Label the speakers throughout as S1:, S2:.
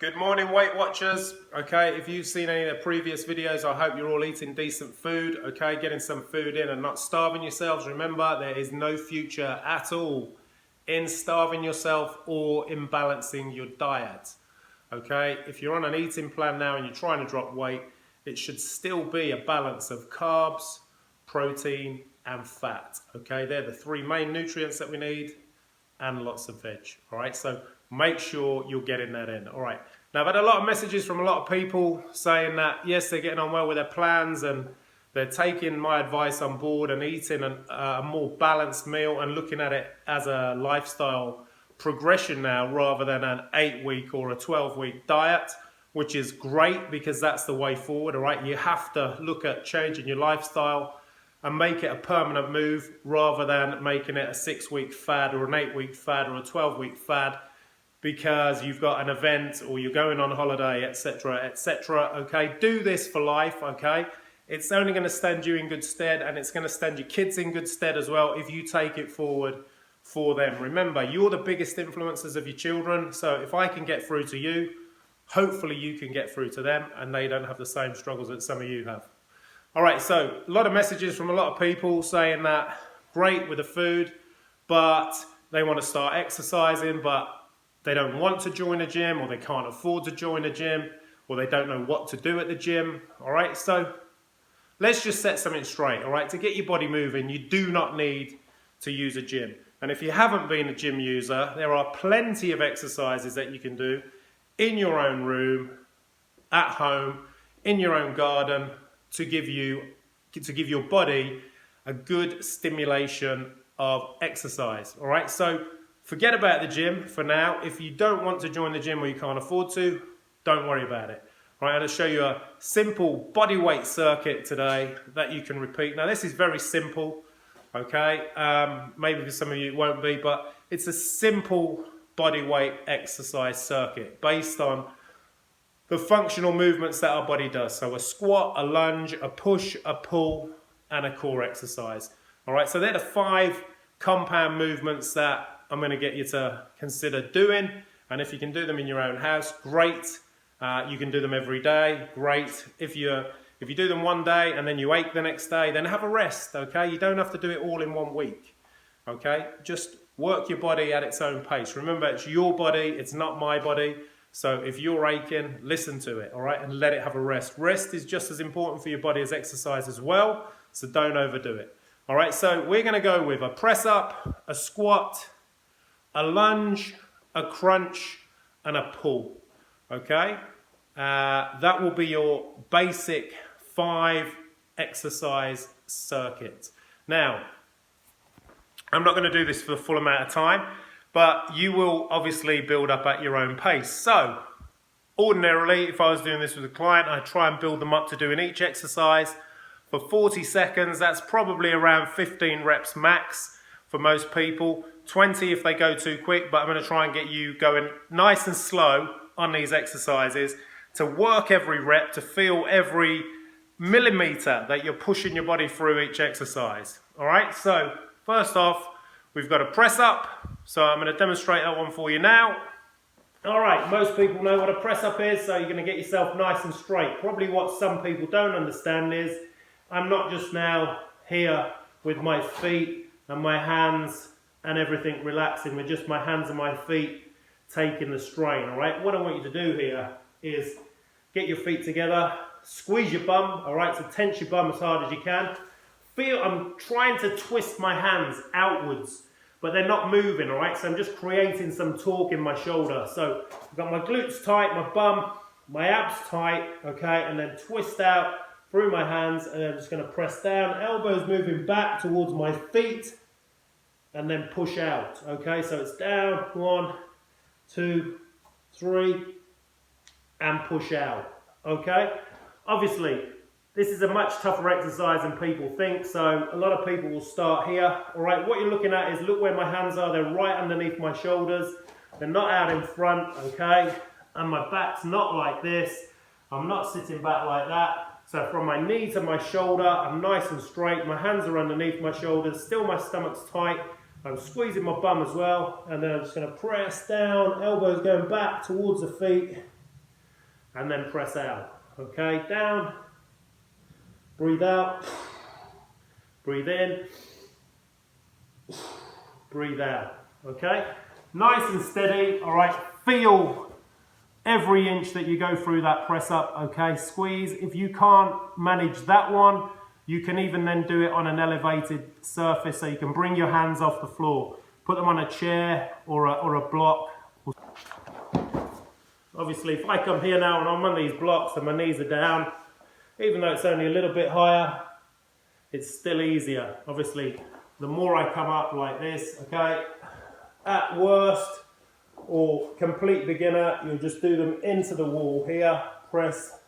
S1: Good morning, Weight Watchers. Okay, if you've seen any of the previous videos, I hope you're all eating decent food, okay, getting some food in and not starving yourselves. Remember, there is no future at all in starving yourself or imbalancing your diet, okay? If you're on an eating plan now and you're trying to drop weight, it should still be a balance of carbs, protein, and fat, okay? They're the three main nutrients that we need, and lots of veg, all right? So make sure you're getting that in, all right? Now, I've had a lot of messages from a lot of people saying that, yes, they're getting on well with their plans and they're taking my advice on board and eating a more balanced meal and looking at it as a lifestyle progression now rather than an 8-week or a 12-week diet, which is great because that's the way forward, all right? You have to look at changing your lifestyle and make it a permanent move rather than making it a 6-week fad or an 8-week fad or a 12-week fad because you've got an event or you're going on holiday, etc., etc. Okay, do this for life, okay? It's only going to stand you in good stead and it's going to stand your kids in good stead as well if you take it forward for them. Remember, you're the biggest influencers of your children, so if I can get through to you, hopefully you can get through to them and they don't have the same struggles that some of you have. All right, so a lot of messages from a lot of people saying that great with the food, but they want to start exercising, but they don't want to join a gym or they can't afford to join a gym or they don't know what to do at the gym. All right, so let's just set something straight. All right, to get your body moving, you do not need to use a gym. And if you haven't been a gym user, there are plenty of exercises that you can do in your own room, at home, in your own garden, to give your body a good stimulation of exercise, all right? So forget about the gym for now. If you don't want to join the gym or you can't afford to, don't worry about it. All right, I'm going to show you a simple bodyweight circuit today that you can repeat. Now this is very simple, okay? Maybe for some of you it won't be, but it's a simple bodyweight exercise circuit based on the functional movements that our body does. So a squat, a lunge, a push, a pull, and a core exercise. All right, so they're the 5 compound movements that I'm going to get you to consider doing. And if you can do them in your own house, great. You can do them every day, great. If you do them one day and then you ache the next day, then have a rest, okay? You don't have to do it all in one week, okay? Just work your body at its own pace. Remember, it's your body, it's not my body. So if you're aching, listen to it, all right, and let it have a rest. Rest is just as important for your body as exercise as well, so don't overdo it. All right, so we're going to go with a press up, a squat, a lunge, a crunch, and a pull, okay? That will be your basic 5 exercise circuit. Now, I'm not going to do this for the full amount of time, but you will obviously build up at your own pace. So, ordinarily, if I was doing this with a client, I'd try and build them up to doing each exercise for 40 seconds. That's probably around 15 reps max for most people. 20 if they go too quick, but I'm going to try and get you going nice and slow on these exercises to work every rep, to feel every millimeter that you're pushing your body through each exercise. All right, so first off, we've got a press up. So I'm going to demonstrate that one for you now. All right, most people know what a press up is, so you're going to get yourself nice and straight. Probably what some people don't understand is I'm not just now here with my feet and my hands and everything relaxing with just my hands and my feet taking the strain, all right? What I want you to do here is get your feet together, squeeze your bum, all right? So tense your bum as hard as you can. Feel I'm trying to twist my hands outwards, but they're not moving, all right? So I'm just creating some torque in my shoulder. So I've got my glutes tight, my bum, my abs tight, okay? And then twist out through my hands, and then I'm just gonna press down, elbows moving back towards my feet, and then push out, okay? So it's down, 1, 2, 3, and push out, okay? Obviously, this is a much tougher exercise than people think, so a lot of people will start here. All right, what you're looking at is, look where my hands are, they're right underneath my shoulders. They're not out in front, okay? And my back's not like this. I'm not sitting back like that. So from my knee to my shoulder, I'm nice and straight. My hands are underneath my shoulders, still my stomach's tight. I'm squeezing my bum as well, and then I'm just gonna press down, elbows going back towards the feet, and then press out. Okay, down, breathe out, breathe in, breathe out. Okay, nice and steady. All right, feel every inch that you go through that press up. Okay, squeeze. If you can't manage that one, you can even then do it on an elevated surface, so you can bring your hands off the floor, put them on a chair or a block. Obviously, if I come here now and I'm on these blocks and my knees are down, even though it's only a little bit higher, it's still easier. Obviously, the more I come up like this, okay, at worst or complete beginner, you'll just do them into the wall here, press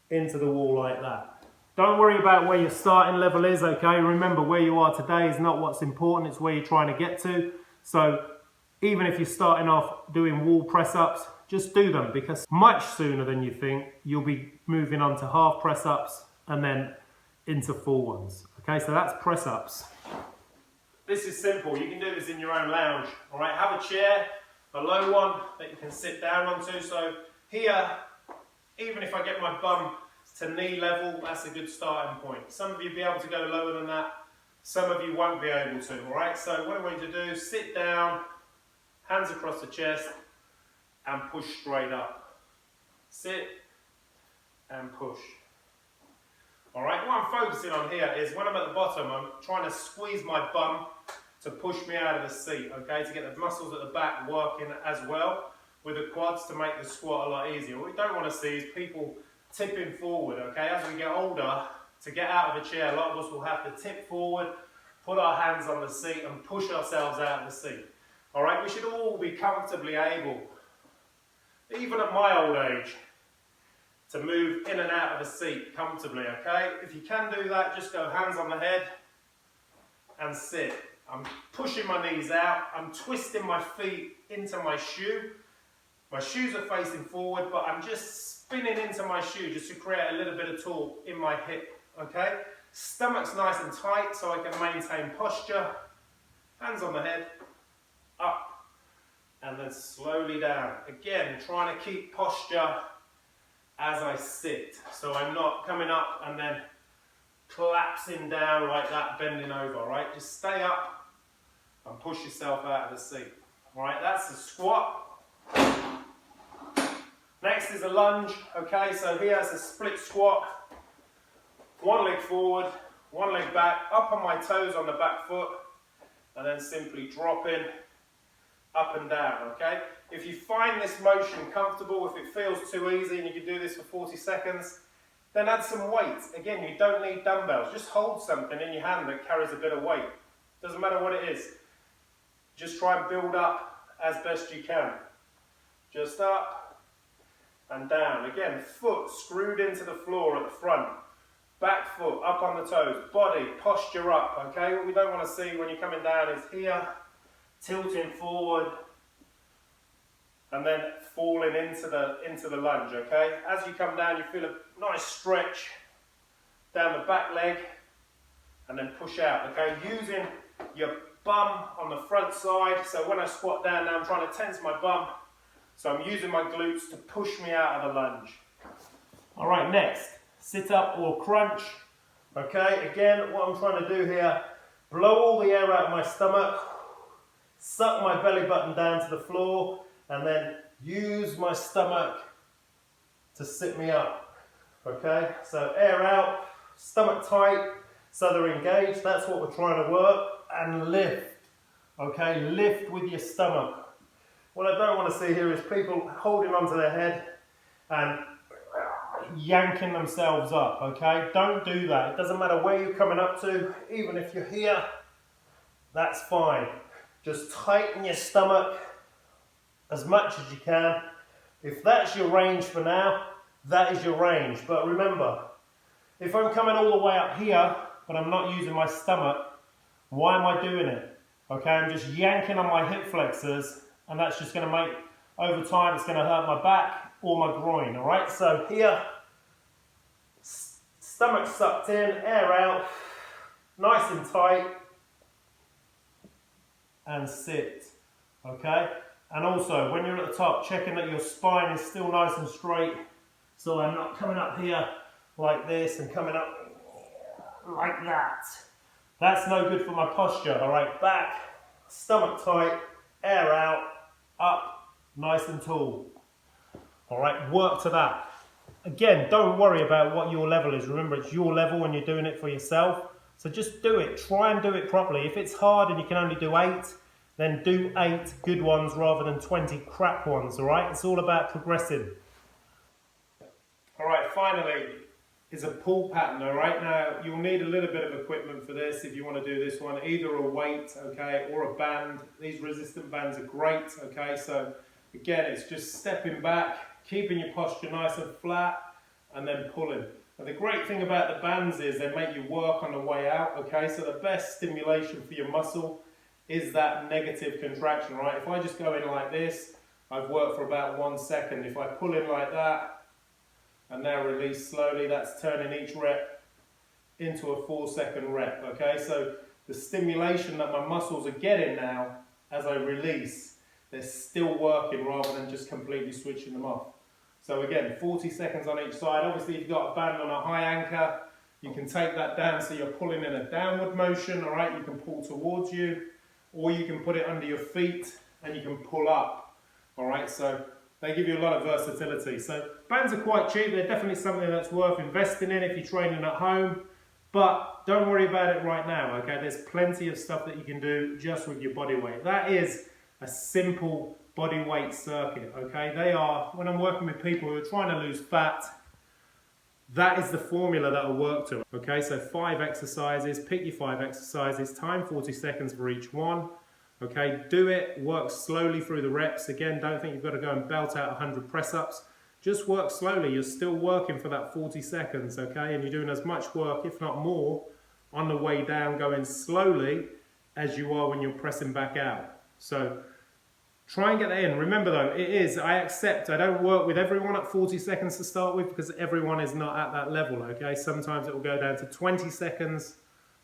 S1: into the wall like that. Don't worry about where your starting level is, okay? Remember, where you are today is not what's important, it's where you're trying to get to. So even if you're starting off doing wall press-ups, just do them, because much sooner than you think, you'll be moving on to half press-ups and then into full ones. Okay, so that's press-ups. This is simple. You can do this in your own lounge. All right, have a chair, a low one that you can sit down onto. So here, even if I get my bum to knee level, that's a good starting point. Some of you will be able to go lower than that. Some of you won't be able to. All right, so what I want you to do, sit down, hands across the chest, and push straight up. Sit and push. All right, what I'm focusing on here is when I'm at the bottom, I'm trying to squeeze my bum to push me out of the seat, okay, to get the muscles at the back working as well with the quads to make the squat a lot easier. What we don't want to see is people tipping forward, okay? As we get older, to get out of a chair, a lot of us will have to tip forward, put our hands on the seat and push ourselves out of the seat. All right, we should all be comfortably able, even at my old age, to move in and out of a seat comfortably, okay? If you can do that, just go hands on the head and sit. I'm pushing my knees out, I'm twisting my feet into my shoe. My shoes are facing forward, but I'm just spinning into my shoe just to create a little bit of torque in my hip, okay? Stomach's nice and tight so I can maintain posture. Hands on the head, up, and then slowly down. Again, trying to keep posture as I sit, so I'm not coming up and then collapsing down like that, bending over, all right? Just stay up and push yourself out of the seat. All right, that's the squat. Next is a lunge, okay? So here's a split squat. One leg forward, one leg back, up on my toes on the back foot, and then simply dropping up and down, okay? If you find this motion comfortable, if it feels too easy and you can do this for 40 seconds, then add some weight. Again, you don't need dumbbells. Just hold something in your hand that carries a bit of weight. Doesn't matter what it is. Just try and build up as best you can. Just up and down. Again, foot screwed into the floor at the front. Back foot up on the toes. Body, posture up, okay? What we don't want to see when you're coming down is here, tilting forward, and then falling into the lunge, okay? As you come down, you feel a nice stretch down the back leg, and then push out, okay? Using your bum on the front side, so when I squat down now, I'm trying to tense my bum, so I'm using my glutes to push me out of the lunge. All right, next, sit up or crunch, okay? Again, what I'm trying to do here, blow all the air out of my stomach, suck my belly button down to the floor, and then use my stomach to sit me up, okay? So air out, stomach tight, so they're engaged, that's what we're trying to work, and lift, okay? Lift with your stomach. What I don't want to see here is people holding onto their head and yanking themselves up, okay? Don't do that. It doesn't matter where you're coming up to, even if you're here, that's fine. Just tighten your stomach as much as you can. If that's your range for now, that is your range. But remember, if I'm coming all the way up here, but I'm not using my stomach, why am I doing it? Okay, I'm just yanking on my hip flexors, and that's just going to make, over time, it's going to hurt my back or my groin, all right? So here, stomach sucked in, air out, nice and tight, and sit, okay? And also, when you're at the top, checking that your spine is still nice and straight, So I'm not coming up here like this and coming up like that. That's no good for my posture, all right? Back, stomach tight, air out, up, nice and tall. All right, work to that. Again, don't worry about what your level is. Remember, it's your level when you're doing it for yourself. So just do it, try and do it properly. If it's hard and you can only do 8, then do 8 good ones rather than 20 crap ones, all right? It's all about progressing. All right, finally, is a pull pattern, all right? Now, you'll need a little bit of equipment for this if you want to do this one, either a weight, okay, or a band. These resistant bands are great, okay? So, again, it's just stepping back, keeping your posture nice and flat, and then pulling. And the great thing about the bands is they make you work on the way out, okay? So the best stimulation for your muscle is that negative contraction, right? If I just go in like this, I've worked for about 1 second. If I pull in like that, and now release slowly, that's turning each rep into a 4-second rep, okay? So the stimulation that my muscles are getting now, as I release, they're still working rather than just completely switching them off. So again, 40 seconds on each side. Obviously, if you've got a band on a high anchor, you can take that down so you're pulling in a downward motion, all right? You can pull towards you, or you can put it under your feet and you can pull up, all right? So they give you a lot of versatility. So bands are quite cheap. They're definitely something that's worth investing in if you're training at home, but don't worry about it right now, okay? There's plenty of stuff that you can do just with your body weight. That is a simple bodyweight circuit, okay? They are, when I'm working with people who are trying to lose fat, that is the formula that will work to, okay? So 5 exercises, pick your 5 exercises, time 40 seconds for each one, okay? Do it, work slowly through the reps. Again, don't think you've got to go and belt out 100 press-ups. Just work slowly. You're still working for that 40 seconds, okay? And you're doing as much work, if not more, on the way down, going slowly as you are when you're pressing back out. So try and get that in. Remember though, I don't work with everyone at 40 seconds to start with because everyone is not at that level, okay? Sometimes it will go down to 20 seconds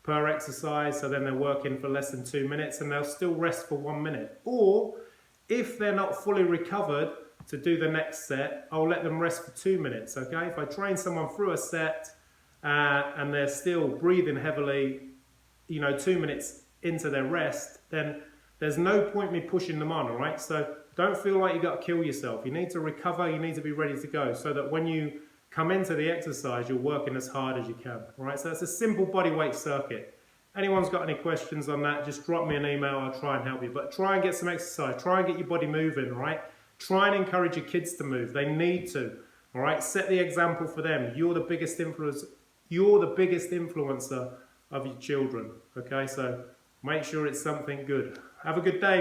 S1: per exercise, so then they're working for less than 2 minutes and they'll still rest for 1 minute. Or if they're not fully recovered to do the next set, I'll let them rest for 2 minutes, okay? If I train someone through a set and they're still breathing heavily, 2 minutes into their rest, then there's no point me pushing them on, all right? So don't feel like you've got to kill yourself. You need to recover, you need to be ready to go so that when you come into the exercise, you're working as hard as you can, all right? So it's a simple bodyweight circuit. Anyone's got any questions on that, just drop me an email, I'll try and help you. But try and get some exercise, try and get your body moving, all right? Try and encourage your kids to move, they need to, all right? Set the example for them. You're the biggest influencer of your children, okay? So make sure it's something good. Have a good day.